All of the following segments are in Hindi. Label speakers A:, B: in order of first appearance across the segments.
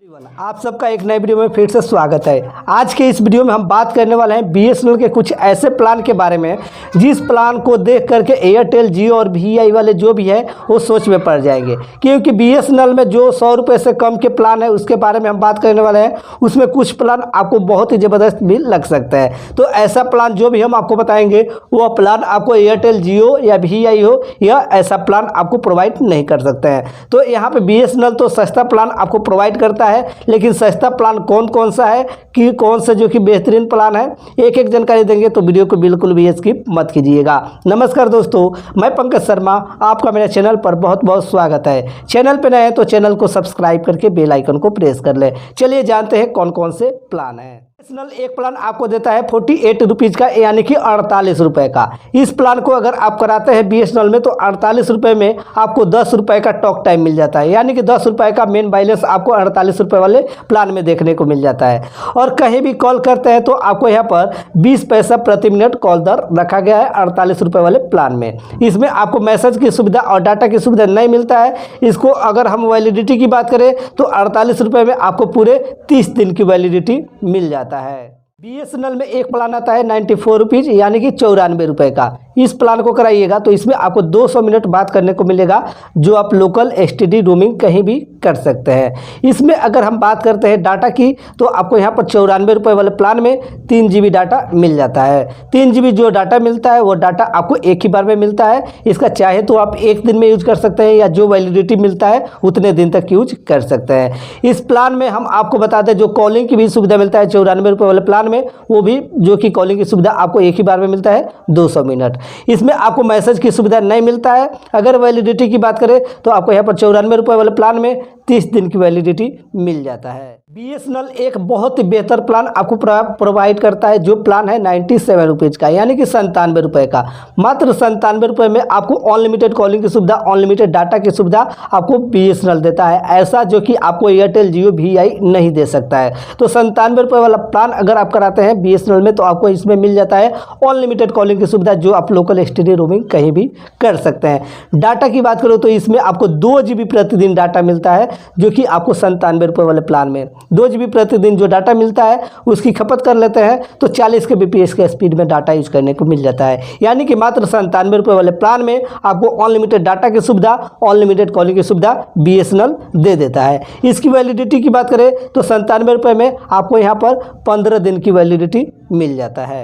A: आप सबका एक नए वीडियो में फिर से स्वागत है। आज के इस वीडियो में हम बात करने वाले हैं बीएसएनएल के कुछ ऐसे प्लान के बारे में जिस प्लान को देख करके एयरटेल, जियो और वीआई वाले जो भी है वो सोच में पड़ जाएंगे, क्योंकि बीएसएनएल में जो 100 रुपये से कम के प्लान है उसके बारे में हम बात करने वाले हैं। उसमें कुछ प्लान आपको बहुत ही ज़बरदस्त भी लग सकता है। तो ऐसा प्लान जो भी हम आपको बताएंगे वो प्लान आपको एयरटेल, जियो या वीआई हो या ऐसा प्लान आपको प्रोवाइड नहीं कर सकते हैं। तो यहाँ पर बीएसएनएल तो सस्ता प्लान आपको प्रोवाइड करता है, लेकिन सस्ता प्लान कौन कौन सा है कि कौन सा जो कि बेहतरीन प्लान है, एक एक जानकारी देंगे, तो वीडियो को बिल्कुल भी स्किप मत कीजिएगा। नमस्कार दोस्तों, मैं पंकज शर्मा, आपका मेरे चैनल पर बहुत बहुत स्वागत है। चैनल पर नए हैं तो चैनल को सब्सक्राइब करके बेल आइकन को प्रेस कर ले। चलिए जानते हैं कौन कौन से प्लान है। बीएसएनएल एक प्लान आपको देता है 48 रुपीज़ का, यानी कि 48 रुपये का। इस प्लान को अगर आप कराते हैं बीएसएनएल में तो 48 रुपये में आपको 10 रुपये का टॉक टाइम मिल जाता है, यानी कि 10 रुपये का मेन बैलेंस आपको 48 रुपये वाले प्लान में देखने को मिल जाता है। और कहीं भी कॉल करते हैं तो आपको यहाँ पर 20 पैसा प्रति मिनट कॉल दर रखा गया है 48 रुपये वाले प्लान में। इसमें आपको मैसेज की सुविधा और डाटा की सुविधा नहीं मिलता है। इसको अगर हम वैलिडिटी की बात करें तो 48 रुपये में आपको पूरे 30 दिन की वैलिडिटी मिल जाता है। बीएसएनएल में एक प्लान आता है 94 रुपीज़, यानी कि 94 रुपये का। इस प्लान को कराइएगा तो इसमें आपको 200 मिनट बात करने को मिलेगा, जो आप लोकल एसटीडी रोमिंग कहीं भी कर सकते हैं। इसमें अगर हम बात करते हैं डाटा की तो आपको यहाँ पर 94 रुपये वाले प्लान में 3 GB डाटा मिल जाता है। 3 GB जो डाटा मिलता है वो डाटा आपको एक ही बार में मिलता है। इसका चाहे तो आप एक दिन में यूज कर सकते हैं या जो वैलिडिटी मिलता है उतने दिन तक यूज कर सकते हैं। इस प्लान में हम आपको बता दें जो कॉलिंग की भी सुविधा मिलता है 94 रुपये वाले प्लान में, वो भी जो कि कॉलिंग की सुविधा आपको एक ही बार में मिलता है 200 मिनट। इसमें आपको मैसेज की सुविधा नहीं मिलता है। अगर वैलिडिटी की बात करें तो आपको यहाँ पर 94 रुपये वाले प्लान में 30 दिन की वैलिडिटी मिल जाता है। बीएसएनएल एक बहुत ही बेहतर प्लान आपको प्रोवाइड करता है, जो प्लान है 97 रुपीज़ का, यानी कि 97 रुपये का। मात्र 97 रुपये में आपको अनलिमिटेड कॉलिंग की सुविधा, अनलिमिटेड डाटा की सुविधा आपको बीएसएनएल देता है, ऐसा जो कि आपको एयरटेल, जियो, वीआई नहीं दे सकता है। तो 97 रुपये वाला प्लान अगर आप कराते हैं बीएसएनएल में तो आपको इसमें मिल जाता है अनलिमिटेड कॉलिंग की सुविधा, जो आप लोकल एसटीडी रोमिंग कहीं भी कर सकते हैं। डाटा की बात करो तो इसमें आपको 2 GB प्रतिदिन डाटा मिलता है, जो कि आपको 97 रुपये वाले प्लान में 2 GB प्रतिदिन जो डाटा मिलता है उसकी खपत कर लेते हैं तो 40 Kbps के स्पीड में डाटा यूज करने को मिल जाता है। यानी कि मात्र 97 रुपये वाले प्लान में आपको अनलिमिटेड डाटा की सुविधा, अनलिमिटेड कॉलिंग की सुविधा बीएसएनएल दे देता है। इसकी वैलिडिटी की बात करें तो 97 रुपये में आपको यहाँ पर 15 दिन की वैलिडिटी मिल जाता है।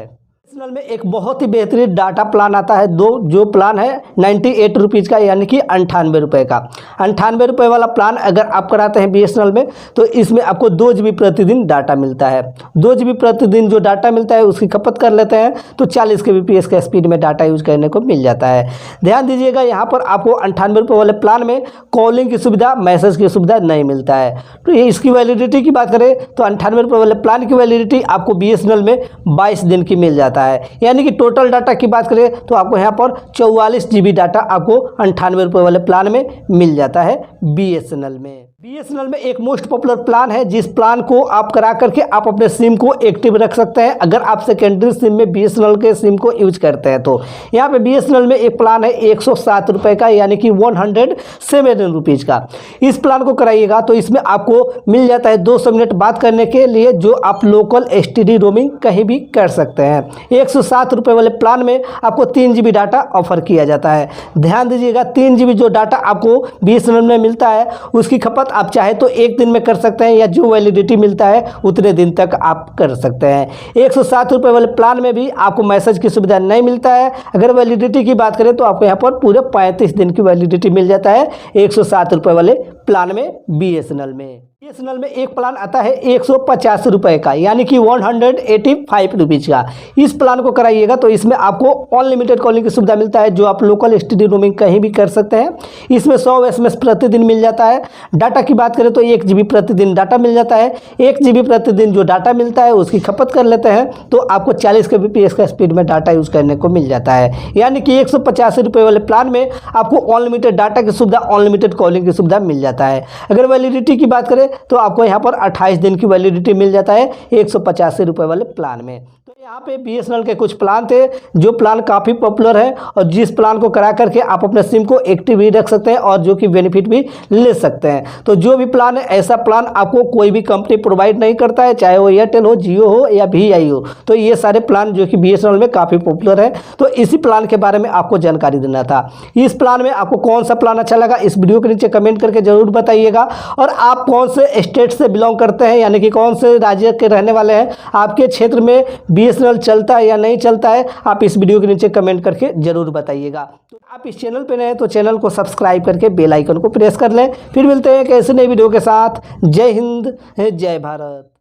A: बीएसएनएल में एक बहुत ही बेहतरीन डाटा प्लान आता है, जो प्लान है 98 रुपीज़ का, यानी कि 98 रुपये का। 98 रुपये वाला प्लान अगर आप कराते हैं बीएसएनएल में तो इसमें आपको 2 GB प्रतिदिन डाटा मिलता है। 2 GB प्रतिदिन जो डाटा मिलता है उसकी खपत कर लेते हैं तो 40 Kbps के स्पीड में डाटा यूज करने को मिल जाता है। ध्यान दीजिएगा, यहाँ पर आपको 98 रुपये वाले प्लान में कॉलिंग की सुविधा, मैसेज की सुविधा नहीं मिलता है। तो ये इसकी वैलिडिटी की बात करें तो 98 रुपये वाले प्लान की वैलिडिटी आपको बीएसएनएल में 22 दिन की मिल जाता है। यानी कि टोटल डाटा की बात करें तो आपको यहाँ पर 44 GB डाटा आपको 98 रुपये वाले प्लान में मिल जाता है बीएसएनएल में। बीएसएनएल में एक मोस्ट पॉपुलर प्लान है, जिस प्लान को आप करा करके आप अपने सिम को एक्टिव रख सकते हैं अगर आप सेकेंडरी सिम में बीएसएनएल के सिम को यूज करते हैं। तो यहाँ पे बीएसएनएल में एक प्लान है 107 रुपये का, यानी कि 107 रुपीज़ का। इस प्लान को कराइएगा तो इसमें आपको मिल जाता है 200 मिनट बात करने के लिए, जो आप लोकल एसटीडी रोमिंग कहीं भी कर सकते हैं। 107 रुपये वाले प्लान में आपको 3 GB डाटा ऑफर किया जाता है। ध्यान दीजिएगा, 3 GB जो डाटा आपको बीएसएनएल में मिलता है उसकी खपत आप चाहे तो एक दिन में कर सकते हैं या जो वैलिडिटी मिलता है उतने दिन तक आप कर सकते हैं। 107 रुपये वाले प्लान में भी आपको मैसेज की सुविधा नहीं मिलता है। अगर वैलिडिटी की बात करें तो आपको यहाँ पर पूरे 35 दिन की वैलिडिटी मिल जाता है 107 रुपये वाले प्लान में बीएसएनएल में। बीएसएनएल में एक प्लान आता है 150 रुपये का, यानी कि 185 रुपीज़ का। इस प्लान को कराइएगा तो इसमें आपको अनलिमिटेड कॉलिंग की सुविधा मिलता है, जो आप लोकल एसटीडी रोमिंग कहीं भी कर सकते हैं। इसमें 100 SMS प्रतिदिन मिल जाता है। डाटा की बात करें तो 1 GB प्रतिदिन डाटा मिल जाता है। 1 GB प्रतिदिन जो डाटा मिलता है उसकी खपत कर लेते हैं तो आपको 40 Kbps का स्पीड में डाटा यूज करने को मिल जाता है। यानी कि 185 रुपये वाले प्लान में आपको अनलिमिटेड डाटा की सुविधा, अनलिमिटेड कॉलिंग की सुविधा मिल जाता है। अगर वैलिडिटी की बात करें तो आपको यहाँ पर 28 दिन की वैलिडिटी मिल जाता है 185 रुपये वाले प्लान में। तो यहाँ पे BSNL के कुछ प्लान थे जो प्लान काफ़ी पॉपुलर है और जिस प्लान को करा करके आप अपने सिम को एक्टिव भी रख सकते हैं और जो कि बेनिफिट भी ले सकते हैं। तो जो भी प्लान है ऐसा प्लान आपको कोई भी कंपनी प्रोवाइड नहीं करता है, चाहे वो एयरटेल हो, जियो हो या VI हो। तो ये सारे प्लान जो कि BSNL में काफ़ी पॉपुलर है, तो इसी प्लान के बारे में आपको जानकारी देना था। इस प्लान में आपको कौन सा प्लान अच्छा लगा इस वीडियो के नीचे कमेंट करके जरूर बताइएगा। और आप कौन से स्टेट से बिलोंग करते हैं, यानी कि कौन से राज्य के रहने वाले हैं, आपके क्षेत्र में BSNL चलता है या नहीं चलता है, आप इस वीडियो के नीचे कमेंट करके जरूर बताइएगा। तो आप इस चैनल पे नए हैं तो चैनल को सब्सक्राइब करके बेल आइकन को प्रेस कर लें। फिर मिलते हैं एक ऐसे नए वीडियो के साथ। जय हिंद, जय भारत।